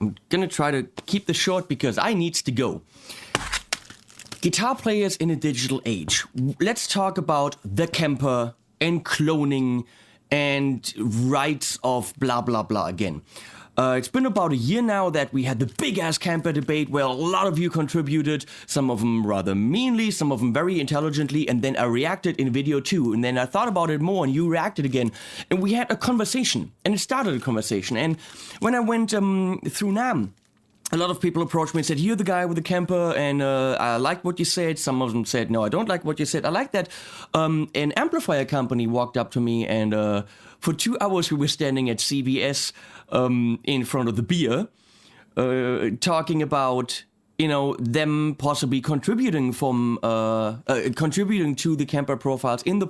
I'm gonna try to keep this short because I needs to go. Guitar players in a digital age. Let's talk about the Kemper and cloning and rights of blah blah blah again. It's been about a year now that we had the big-ass Kemper debate where a lot of you contributed, some of them rather meanly, some of them very intelligently, and then I reacted in video too, and then I thought about it more and you reacted again, and we had a conversation, and it started a conversation, and when I went through NAMM, a lot of people approached me and said, you're the guy with the Kemper, and I liked what you said. Some of them said, no, I don't like what you said. I like that an amplifier company walked up to me, and for 2 hours we were standing at CVS in front of the beer, talking about, them possibly contributing contributing to the Kemper profiles in the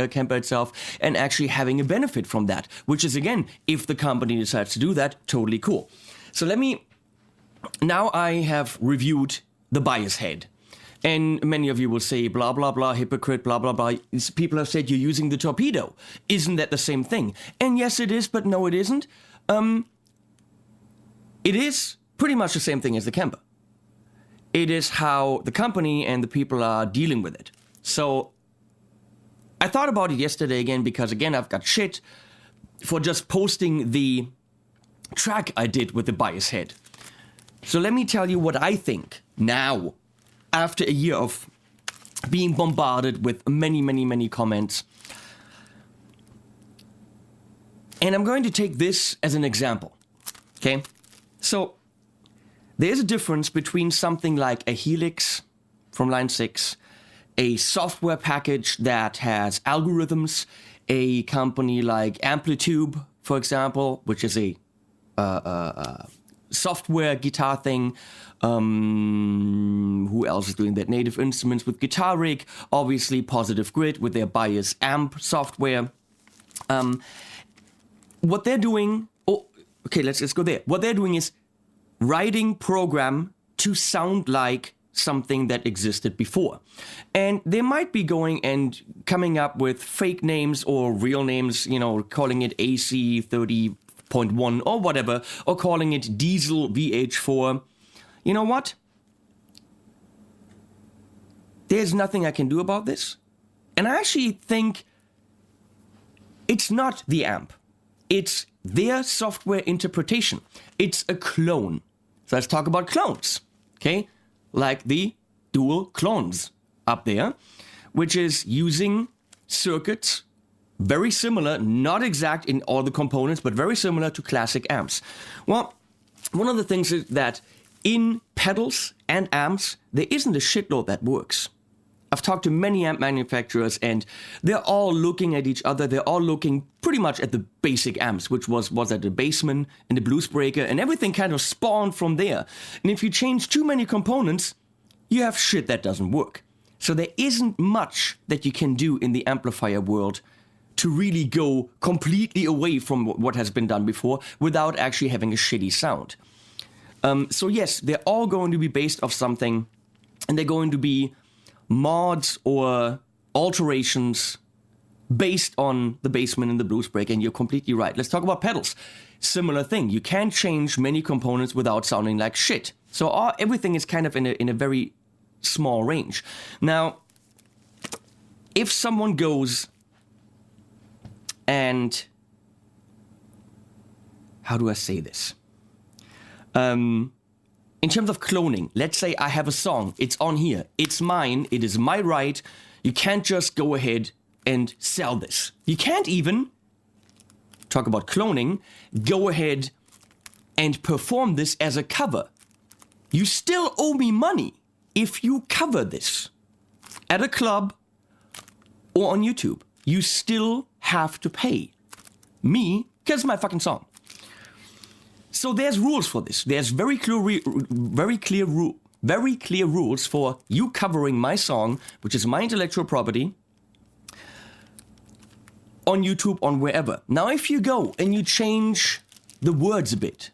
Kemper itself, and actually having a benefit from that, which is, again, if the company decides to do that, totally cool. So now I have reviewed the bias head. And many of you will say, blah, blah, blah, hypocrite, blah, blah, blah. People have said you're using the torpedo. Isn't that the same thing? And yes, it is, but no, it isn't. It is pretty much the same thing as the Kemper. It is how the company and the people are dealing with it. So I thought about it yesterday again because, again, I've got shit for just posting the track I did with the bias head. So let me tell you what I think now, after a year of being bombarded with many, many, many comments. And I'm going to take this as an example, okay? So there's a difference between something like a Helix from Line6, a software package that has algorithms, a company like Amplitude, for example, which is a software guitar thing. Who else is doing that? Native Instruments with Guitar Rig, obviously Positive Grid with their bias amp software. What they're doing, let's go there. What they're doing is writing program to sound like something that existed before. And they might be going and coming up with fake names or real names, calling it AC 30.1 or whatever, or calling it Diesel VH4. You know what? There's nothing I can do about this. And I actually think it's not the amp. It's their software interpretation. It's a clone. So let's talk about clones, okay? Like the dual clones up there, which is using circuits very similar, not exact in all the components, but very similar to classic amps. Well, one of the things is that in pedals and amps, there isn't a shitload that works. I've talked to many amp manufacturers and they're all looking at each other. They're all looking pretty much at the basic amps, which was at the Bassman and the Bluesbreaker, and everything kind of spawned from there. And if you change too many components, you have shit that doesn't work. So there isn't much that you can do in the amplifier world to really go completely away from what has been done before without actually having a shitty sound. So yes, they're all going to be based off something, and they're going to be mods or alterations based on the Bassman and the Bluesbreaker, and you're completely right. Let's talk about pedals. Similar thing. You can't change many components without sounding like shit. So everything is kind of in a very small range. Now, if someone goes and... how do I say this? In terms of cloning, let's say I have a song, it's on here, it's mine, it is my right, you can't just go ahead and sell this. You can't even, talk about cloning, go ahead and perform this as a cover. You still owe me money if you cover this at a club or on YouTube. You still have to pay me, because it's my fucking song. So there's rules for this. There's very clear rules for you covering my song, which is my intellectual property, on YouTube, on wherever. Now, if you go and you change the words a bit,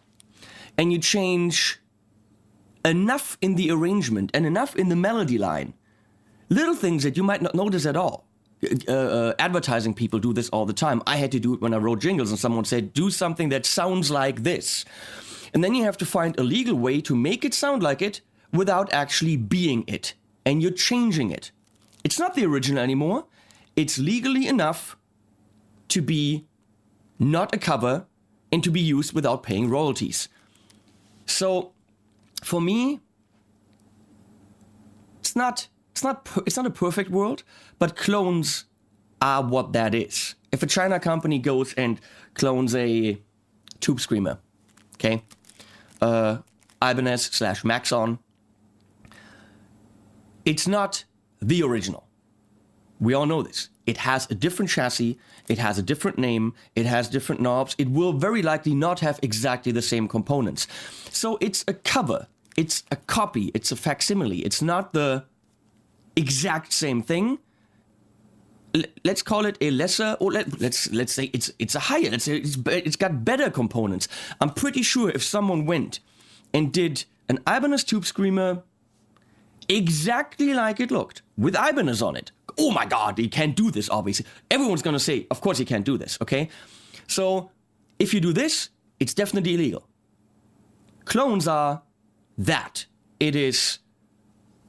and you change enough in the arrangement and enough in the melody line, little things that you might not notice at all. Advertising people do this all the time. I had to do it when I wrote jingles and someone said, do something that sounds like this. And then you have to find a legal way to make it sound like it without actually being it. And you're changing it. It's not the original anymore. It's legally enough to be not a cover and to be used without paying royalties. So, for me, it's not a perfect world, but clones are what that is. If a China company goes and clones a Tube Screamer, okay, Ibanez / Maxon, it's not the original. We all know this. It has a different chassis, it has a different name, it has different knobs, it will very likely not have exactly the same components. So it's a cover, it's a copy, it's a facsimile, it's not the exact same thing. Let's call it a lesser, or let's say it's a higher, let's say it's got better components. I'm pretty sure if someone went and did an Ibanez Tube Screamer exactly like it looked, with Ibanez on it, oh my God, he can't do this, obviously. Everyone's gonna say, of course he can't do this, okay? So, if you do this, it's definitely illegal. Clones are that. It is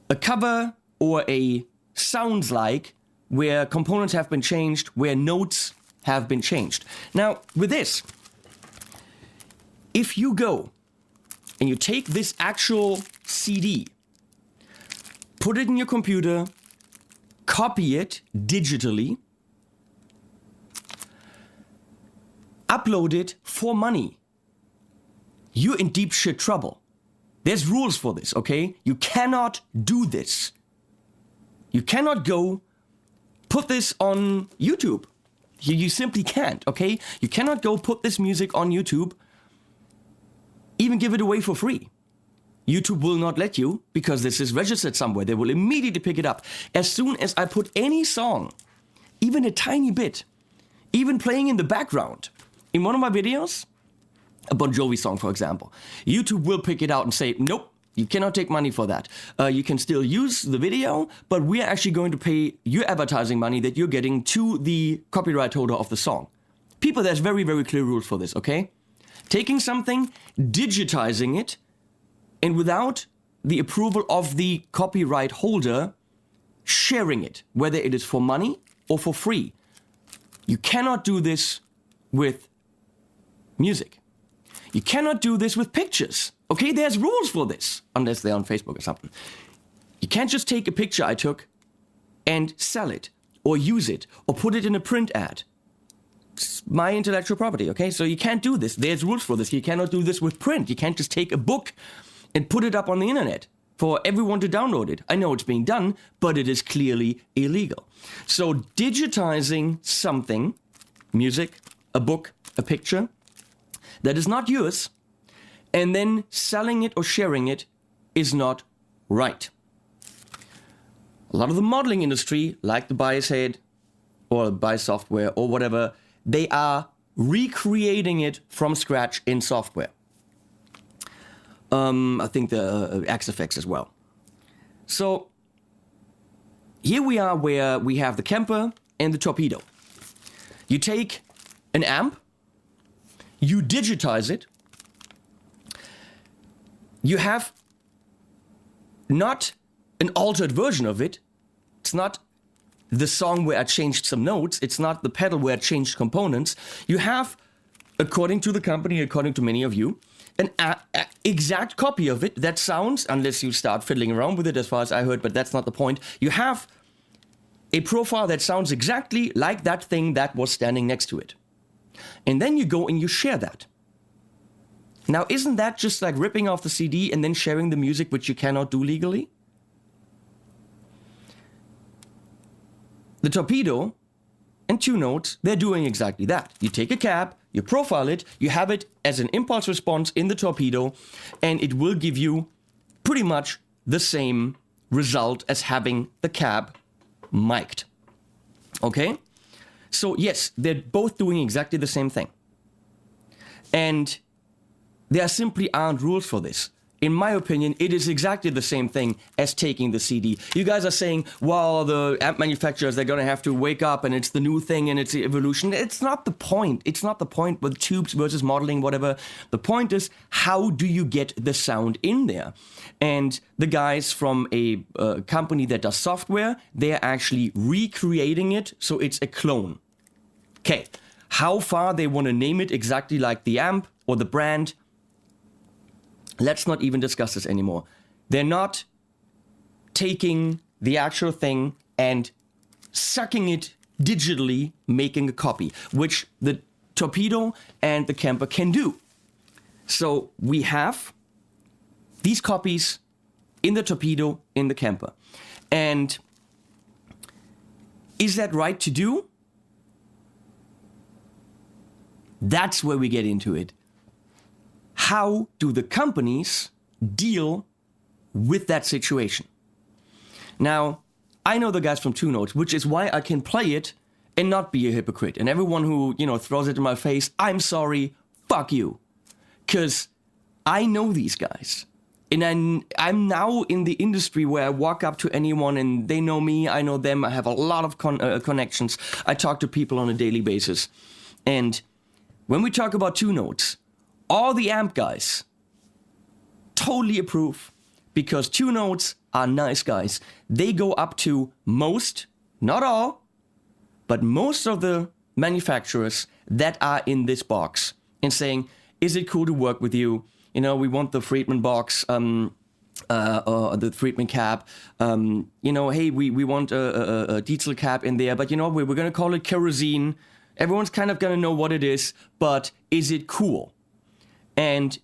a cover or a sounds like where components have been changed, where notes have been changed. Now, with this, if you go and you take this actual CD, put it in your computer, copy it digitally, upload it for money, you're in deep shit trouble. There's rules for this, okay? You cannot do this. You cannot go put this on YouTube. You simply can't, okay? You cannot go put this music on YouTube, even give it away for free. YouTube will not let you because this is registered somewhere. They will immediately pick it up. As soon as I put any song, even a tiny bit, even playing in the background, in one of my videos, a Bon Jovi song, for example, YouTube will pick it out and say, nope, you cannot take money for that. You can still use the video, but we are actually going to pay your advertising money that you're getting to the copyright holder of the song. People, there's very, very clear rules for this, okay? Taking something, digitizing it, and without the approval of the copyright holder, sharing it, whether it is for money or for free. You cannot do this with music. You cannot do this with pictures. Okay, there's rules for this, unless they're on Facebook or something. You can't just take a picture I took and sell it, or use it, or put it in a print ad. It's my intellectual property, okay? So you can't do this. There's rules for this. You cannot do this with print. You can't just take a book and put it up on the internet for everyone to download it. I know it's being done, but it is clearly illegal. So digitizing something, music, a book, a picture, that is not yours, and then selling it or sharing it is not right. A lot of the modeling industry, like the Bias Head or Bias software or whatever, they are recreating it from scratch in software. I think the XFX as well. So here we are where we have the Kemper and the Torpedo. You take an amp, you digitize it, you have not an altered version of it. It's not the song where I changed some notes. It's not the pedal where I changed components. You have, according to the company, according to many of you, an exact copy of it that sounds, unless you start fiddling around with it as far as I heard, but that's not the point. You have a profile that sounds exactly like that thing that was standing next to it. And then you go and you share that. Now, isn't that just like ripping off the CD and then sharing the music, which you cannot do legally? The Torpedo and Two Notes, they're doing exactly that. You take a cab, you profile it, you have it as an impulse response in the Torpedo, and it will give you pretty much the same result as having the cab mic'd. Okay? So yes, they're both doing exactly the same thing. And there simply aren't rules for this. in my opinion, it is exactly the same thing as taking the CD. You guys are saying, well, the amp manufacturers, they're going to have to wake up and it's the new thing and it's the evolution. It's not the point. It's not the point with tubes versus modeling, whatever. The point is, how do you get the sound in there? And the guys from a company that does software, they're actually recreating it, so it's a clone. Okay, how far they want to name it exactly like the amp or the brand, let's not even discuss this anymore. They're not taking the actual thing and sucking it digitally, making a copy, which the Torpedo and the Kemper can do. So we have these copies in the Torpedo, in the Kemper. And is that right to do? That's where we get into it. How do the companies deal with that situation? Now, I know the guys from Two Notes, which is why I can play it and not be a hypocrite. And everyone who, throws it in my face, I'm sorry, fuck you. Because I know these guys. And I'm now in the industry where I walk up to anyone and they know me, I know them, I have a lot of connections. I talk to people on a daily basis. And when we talk about Two Notes, all the amp guys totally approve, because Two Notes are nice guys. They go up to most, not all, but most of the manufacturers that are in this box and saying, is it cool to work with you? We want the Friedman box, or the Friedman cap. Hey, we want a diesel cap in there, but we're going to call it kerosene. Everyone's kind of going to know what it is, but is it cool? And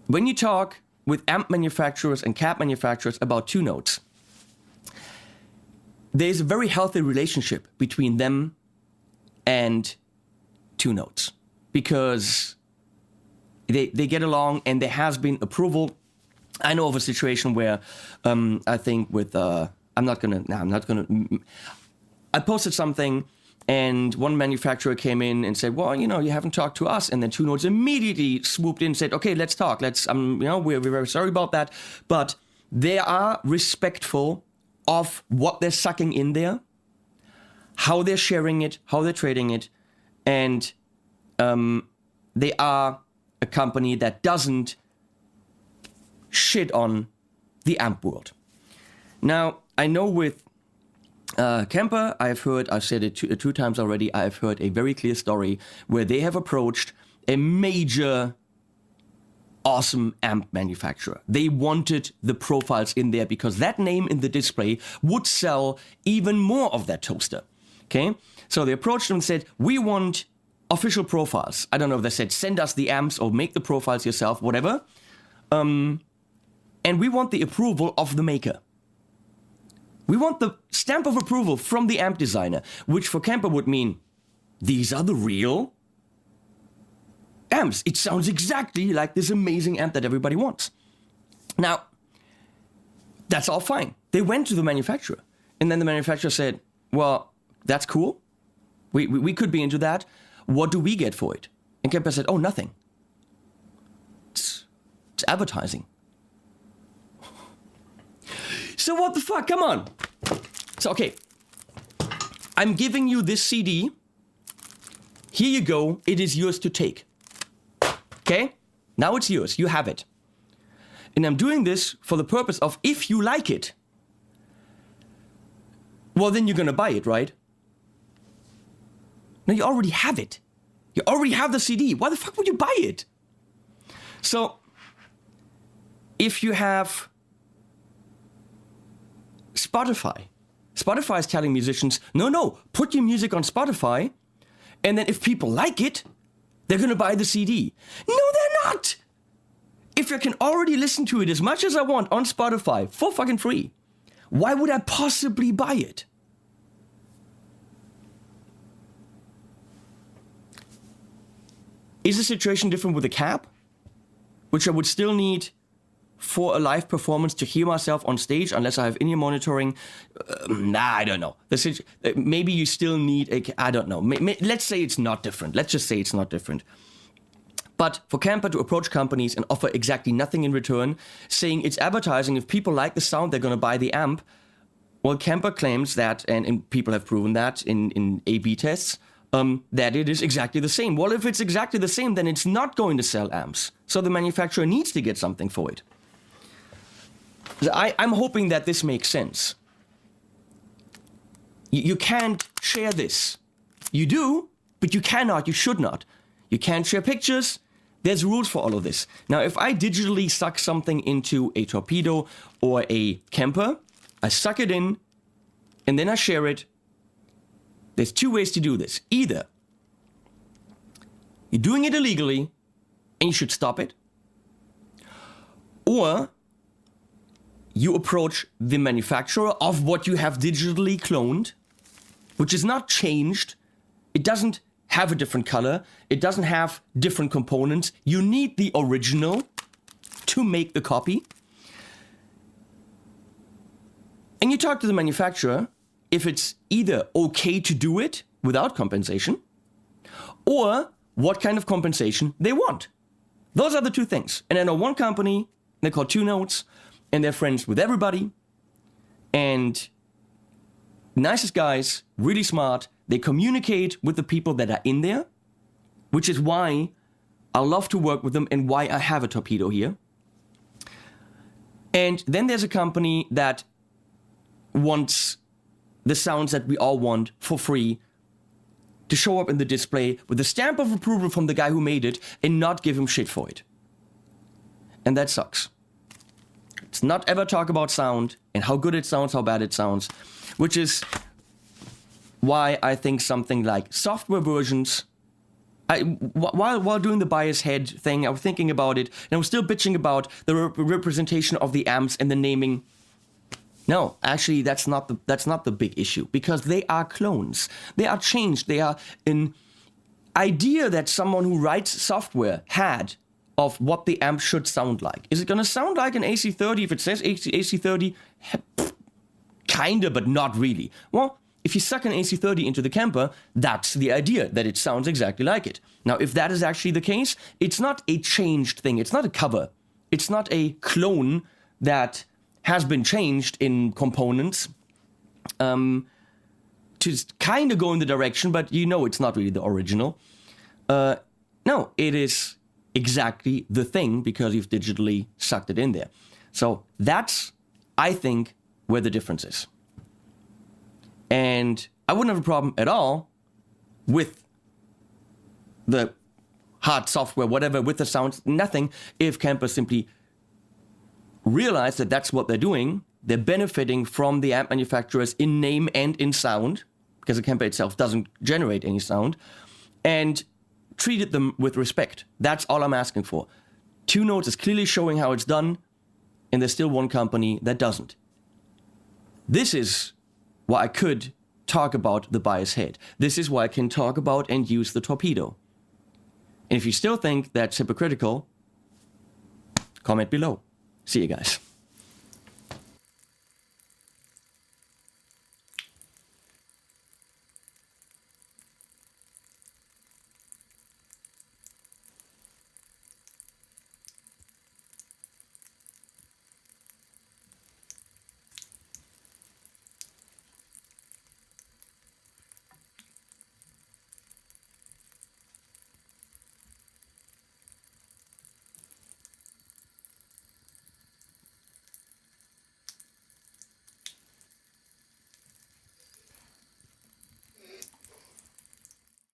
when you talk with amp manufacturers and cap manufacturers about Two Notes, there's a very healthy relationship between them and Two Notes, because they get along and there has been approval. I know of a situation where I think with I posted something. And one manufacturer came in and said, well, you haven't talked to us. And then Two Notes immediately swooped in and said, okay, let's talk. We're very sorry about that. But they are respectful of what they're sucking in there, how they're sharing it, how they're trading it. And they are a company that doesn't shit on the amp world. Now, I know with Kemper, I've said it two times already, I've heard a very clear story where they have approached a major awesome amp manufacturer. They wanted the profiles in there because that name in the display would sell even more of that toaster. Okay? So they approached them and said, we want official profiles. I don't know if they said, send us the amps or make the profiles yourself, whatever. And we want the approval of the maker. We want the stamp of approval from the amp designer, which for Kemper would mean, these are the real amps. It sounds exactly like this amazing amp that everybody wants. Now, that's all fine. They went to the manufacturer, and then the manufacturer said, well, that's cool. We could be into that. What do we get for it? And Kemper said, oh, nothing. It's advertising. So what the fuck? Come on. So, okay. I'm giving you this CD. Here you go. It is yours to take. Okay? Now it's yours. You have it. And I'm doing this for the purpose of, if you like it, well, then you're going to buy it, right? No, you already have it. You already have the CD. Why the fuck would you buy it? So, if you have Spotify is telling musicians, no, put your music on Spotify, and then if people like it, they're going to buy the CD. No, they're not! If I can already listen to it as much as I want on Spotify for fucking free, why would I possibly buy it? Is the situation different with a cap, which I would still need for a live performance to hear myself on stage, unless I have in-ear monitoring? I don't know. Maybe you still need I don't know. Let's say it's not different. Let's just say it's not different. But for Kemper to approach companies and offer exactly nothing in return, saying it's advertising, if people like the sound, they're going to buy the amp. Well, Kemper claims that, and people have proven that in A/B tests, that it is exactly the same. Well, if it's exactly the same, then it's not going to sell amps. So the manufacturer needs to get something for it. I'm hoping that this makes sense. You can't share this. You do, but you cannot, you should not. You can't share pictures. There's rules for all of this. Now, if I digitally suck something into a Torpedo or a Kemper, I suck it in, and then I share it. There's two ways to do this. Either you're doing it illegally, and you should stop it, or you approach the manufacturer of what you have digitally cloned, which is not changed. It doesn't have a different color. It doesn't have different components. You need the original to make the copy. And you talk to the manufacturer if it's either okay to do it without compensation, or what kind of compensation they want. Those are the two things. And I know one company, they're called Two Notes, and they're friends with everybody, and nicest guys, really smart. They communicate with the people that are in there, which is why I love to work with them and why I have a Torpedo here. And then there's a company that wants the sounds that we all want for free to show up in the display with the stamp of approval from the guy who made it and not give him shit for it. And that sucks. Let's not ever talk about sound and how good it sounds, how bad it sounds, which is why I think something like software versions. While doing the bias head thing, I was thinking about it, and I was still bitching about the representation of the amps and the naming. No, actually, that's not the big issue, because they are clones. They are changed. They are an idea that someone who writes software had of what the amp should sound like. Is it going to sound like an AC30 if it says AC30? Kinda, but not really. Well, if you suck an AC30 into the Kemper, that's the idea, that it sounds exactly like it. Now, if that is actually the case, it's not a changed thing. It's not a cover. It's not a clone that has been changed in components to kind of go in the direction, but you know it's not really the original. No, it is exactly the thing because you've digitally sucked it in there. So that's, I think, where the difference is. And I wouldn't have a problem at all with the hard software, whatever, with the sounds, nothing, if Kemper simply realize that that's what they're doing. They're benefiting from the amp manufacturers in name and in sound, because the Kemper itself doesn't generate any sound, and treated them with respect. That's all I'm asking for. Two Notes is clearly showing how it's done, and there's still one company that doesn't. This is why I could talk about the bias head. This is why I can talk about and use the Torpedo. And if you still think that's hypocritical, comment below. See you guys.